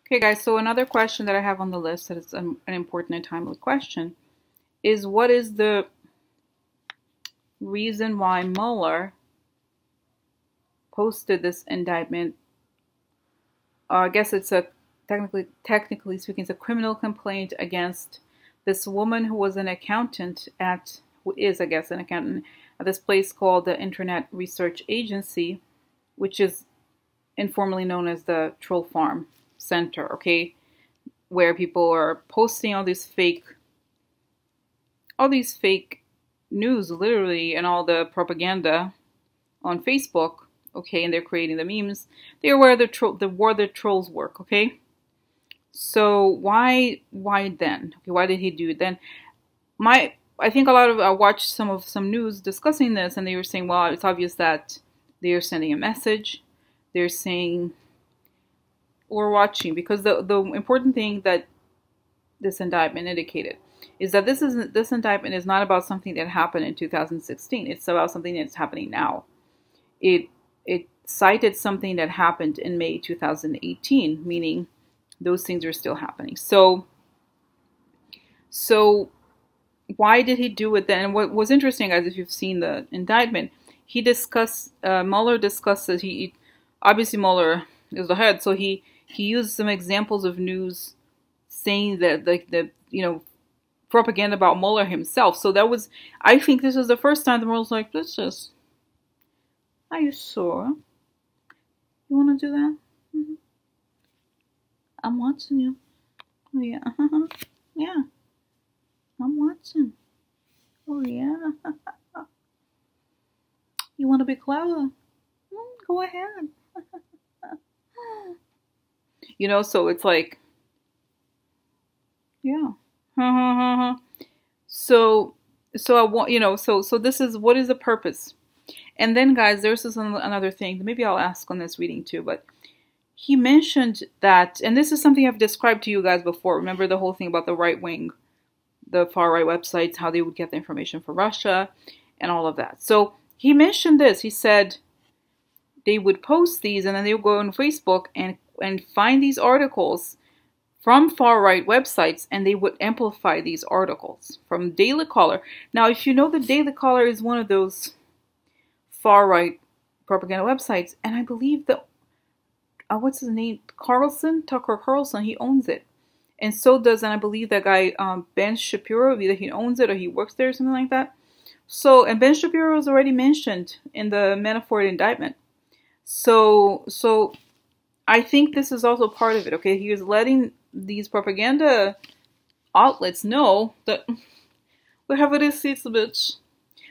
Okay, guys, so another question that I have on the list that is an important and timely question is what is the reason why Mueller posted this indictment? I guess it's a technically speaking, it's a criminal complaint against this woman who was an accountant who is, I guess, an accountant at this place called the Internet Research Agency, which is informally known as the Troll Farm Center, okay, where people are posting all these fake news, literally, and all the propaganda on Facebook, okay, and they're creating the memes. They're where the trolls work, okay. So why then? Okay, why did he do it then? I think I watched some news discussing this, and they were saying, well, it's obvious that they are sending a message. They're saying we're watching, because the important thing that this indictment indicated is that this indictment is not about something that happened in 2016. It's about something that's happening now. It cited something that happened in May 2018, meaning those things are still happening. So why did he do it then? And what was interesting, guys, if you've seen the indictment, Mueller discusses, obviously Mueller is the head, so he used some examples of news saying that, like, propaganda about Mueller himself. So I think this was the first time the Mueller's like, are you sure? You want to do that? Mm-hmm. I'm watching you. Oh, yeah. Yeah. I'm watching. Oh, yeah. You want to be clever? Go ahead. So it's like, yeah. So I want, so this is, what is the purpose? And then, guys, there's another thing. Maybe I'll ask on this reading too, but he mentioned that, and this is something I've described to you guys before. Remember the whole thing about the right wing, the far right websites, how they would get the information from Russia and all of that. So he mentioned this. He said they would post these, and then they would go on Facebook and find these articles from far right websites, and they would amplify these articles from Daily Caller. Now, if you know, the Daily Caller is one of those far right propaganda websites, and I believe that what's his name, Tucker Carlson, he owns it, and so does, and I believe that guy Ben Shapiro, either he owns it or he works there or something like that. So, and Ben Shapiro was already mentioned in the Manafort indictment. So I think this is also part of it. Okay, he was letting these propaganda outlets know that we have receipts, bitch.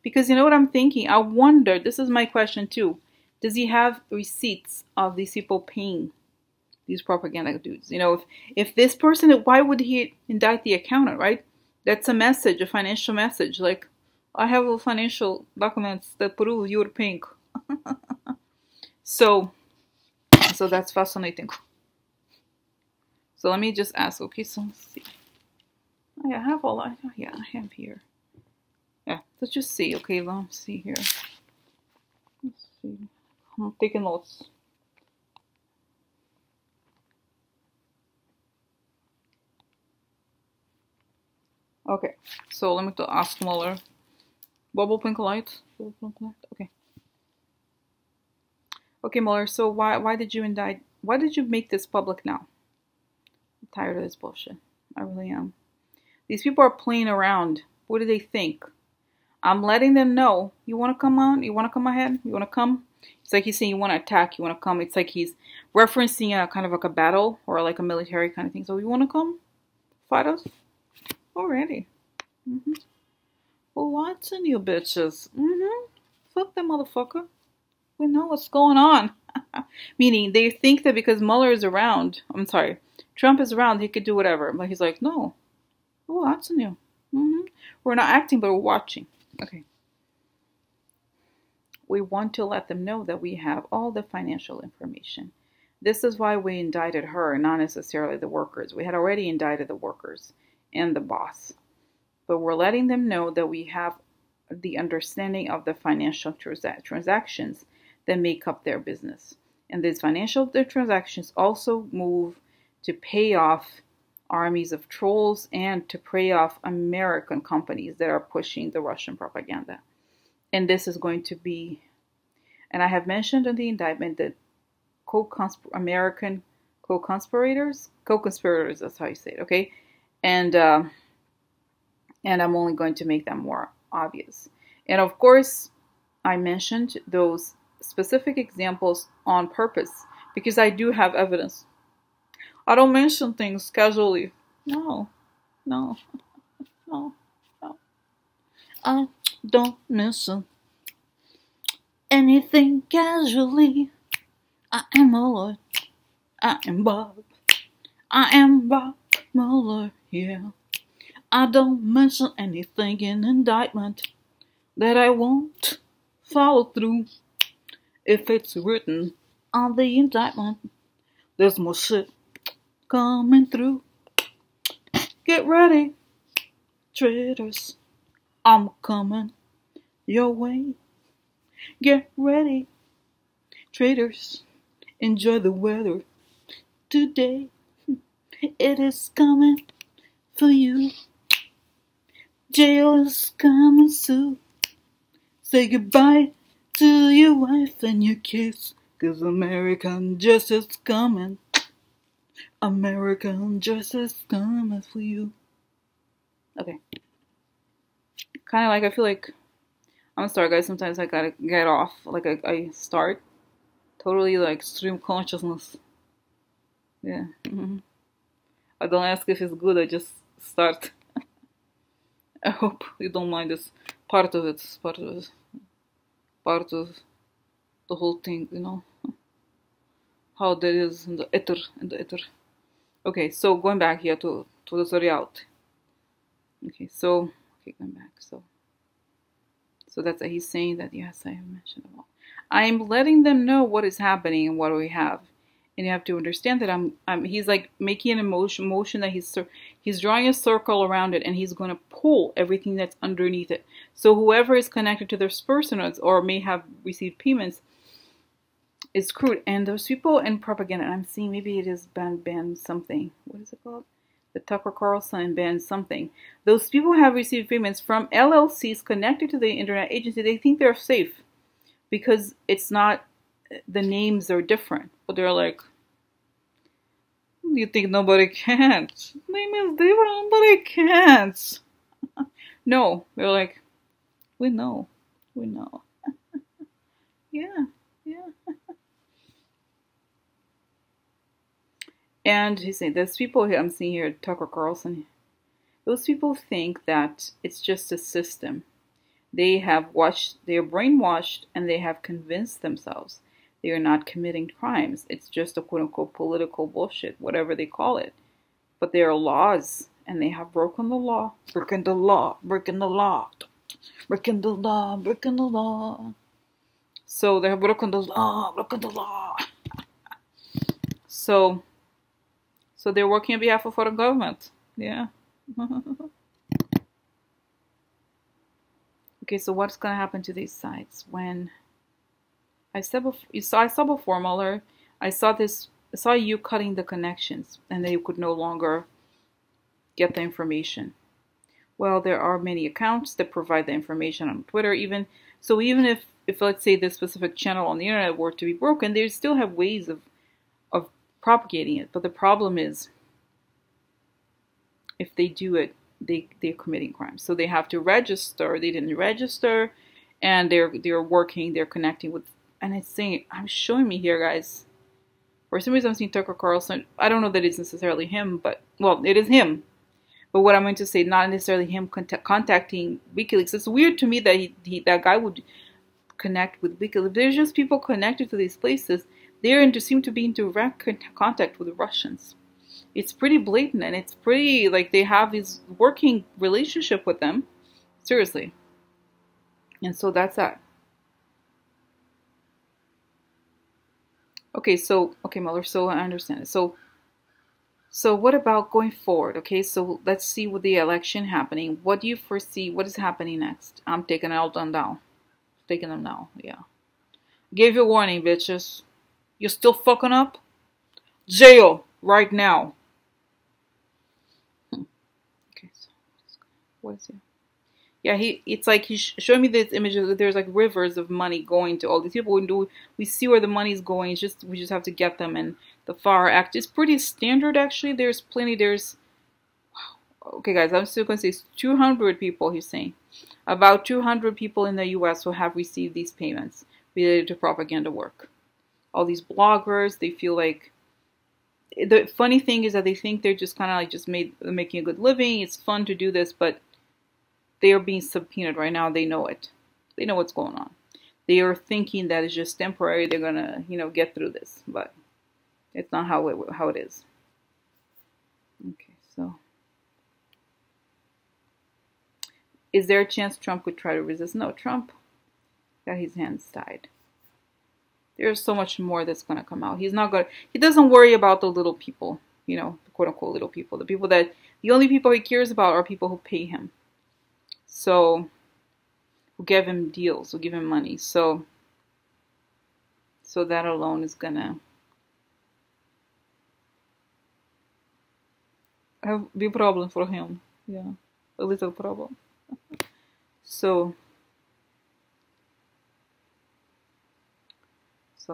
Because you know what I'm thinking? I wonder, this is my question too. Does he have receipts of these people paying these propaganda dudes? If this person, why would he indict the accountant, right? That's a message, a financial message. Like, I have a financial documents that prove you're paying. So that's fascinating. So let me just ask. Okay, so let's see. I have all that. Yeah, I have here. Yeah, let's just see. Okay, let's see here. Let's see. I'm taking notes. Okay, so let me ask Mueller. Bubble pink light. Okay. Okay, Mueller. So why did you indict? Why did you make this public now? I'm tired of this bullshit. I really am. These people are playing around. What do they think? I'm letting them know. You want to come on? You want to come ahead? You want to come? It's like he's saying you want to attack. You want to come. It's like he's referencing a kind of like a battle or like a military kind of thing. So you want to come? Fight us? Already. Well, watching you bitches. Fuck that motherfucker. We know what's going on. Meaning they think that because Mueller is around, Trump is around, he could do whatever. But he's like, no, we're watching you. We're not acting, but we're watching. Okay. We want to let them know that we have all the financial information. This is why we indicted her, not necessarily the workers. We had already indicted the workers and the boss. But we're letting them know that we have the understanding of the financial transactions that make up their business. And these financial transactions also move to pay off armies of trolls and to pay off American companies that are pushing the Russian propaganda. And this is going to be, and I have mentioned in the indictment that American co-conspirators, that's how you say it, okay? And I'm only going to make them more obvious. And of course, I mentioned those specific examples on purpose because I do have evidence. I don't mention things casually. No. I don't mention anything casually. I am Mueller. I am Bob. I am Bob Mueller, yeah. I don't mention anything in indictment that I won't follow through. If it's written on the indictment, there's more shit coming through. Get ready, traitors. I'm coming your way. Get ready, traitors. Enjoy the weather today. It is coming for you. Jail is coming soon. Say goodbye to your wife and your kids, 'cause American justice coming. American justice coming for you. Okay. Kind of like, I feel like, I'm sorry guys, sometimes I gotta get off. Like I start totally like stream consciousness. Yeah. I don't ask if it's good, I just start. I hope you don't mind this. Part of it. Part of the whole thing, you know. How that is in the ether. Okay, so going back here to the reality. Okay, going back. So that's he's saying that, yes, I have mentioned it all. I'm letting them know what is happening and what we have. And you have to understand that he's like making an motion that he's drawing a circle around it, and he's going to pull everything that's underneath it. So whoever is connected to this person or may have received payments is screwed. And those people in propaganda, I'm seeing maybe it is ban something. What is it called? The Tucker Carlson and ban something. Those people have received payments from LLCs connected to the internet agency. They think they're safe because it's not, the names are different, but they're like, you think nobody can't? Name is different, nobody can't. No, they're like, we know. Yeah. And he's saying, there's people here, I'm seeing here, Tucker Carlson, those people think that it's just a system. They are brainwashed, and they have convinced themselves they are not committing crimes. It's just a quote-unquote political bullshit, whatever they call it. But there are laws, and they have broken the law. Breaking the law. So they have broken the law. So they're working on behalf of the government. Yeah. Okay, so what's going to happen to these sites when I saw before Mueller, I saw you cutting the connections, and they could no longer get the information. Well, there are many accounts that provide the information on Twitter even. So even if let's say this specific channel on the internet were to be broken, they still have ways of propagating it. But the problem is, if they do it, they're committing crimes. So they have to register. They didn't register, and they're connecting with. And it's saying, I'm showing me here, guys. For some reason, I'm seeing Tucker Carlson. I don't know that it's necessarily him, but well, it is him. But what I'm going to say, not necessarily him contacting WikiLeaks. It's weird to me that that guy would connect with WikiLeaks. There's just people connected to these places. Seem to be in direct contact with the Russians. It's pretty blatant, and it's pretty like they have this working relationship with them. Seriously. And so that's that. Okay, Mueller, so I understand it. So what about going forward? Okay, so let's see with the election happening. What do you foresee? What is happening next? I'm taking them down. Taking them now, yeah. Gave you a warning, bitches. You're still fucking up? Jail! right now. Okay, so what is it? Yeah, it's like he's showing me this image of there's like rivers of money going to all these people. We see where the money's going. It's just we just have to get them. And the FAR Act is pretty standard actually. There's plenty. There's okay, guys. I'm still gonna say it's 200 people. He's saying about 200 people in the U.S. who have received these payments related to propaganda work. All these bloggers, they feel like the funny thing is that they think they're just kind of like making a good living. It's fun to do this, but they are being subpoenaed right now. They know it. They know what's going on. They are thinking that it's just temporary. They're gonna, get through this, but it's not how it is. Okay, so is there a chance Trump could try to resist? No, Trump got his hands tied. There's so much more that's gonna come out. He's not gonna. He doesn't worry about the little people. The quote unquote little people. The only people he cares about are people who pay him. So, who give him deals, who give him money. So that alone is gonna be a problem for him. Yeah, a little problem. So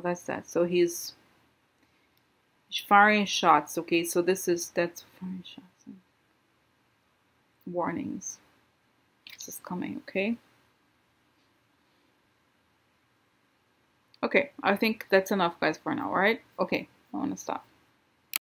that's that. So he's firing shots. Okay, so that's firing shots. Warnings. This is coming. Okay. Okay, I think that's enough, guys, for now. All right. Okay, I want to stop.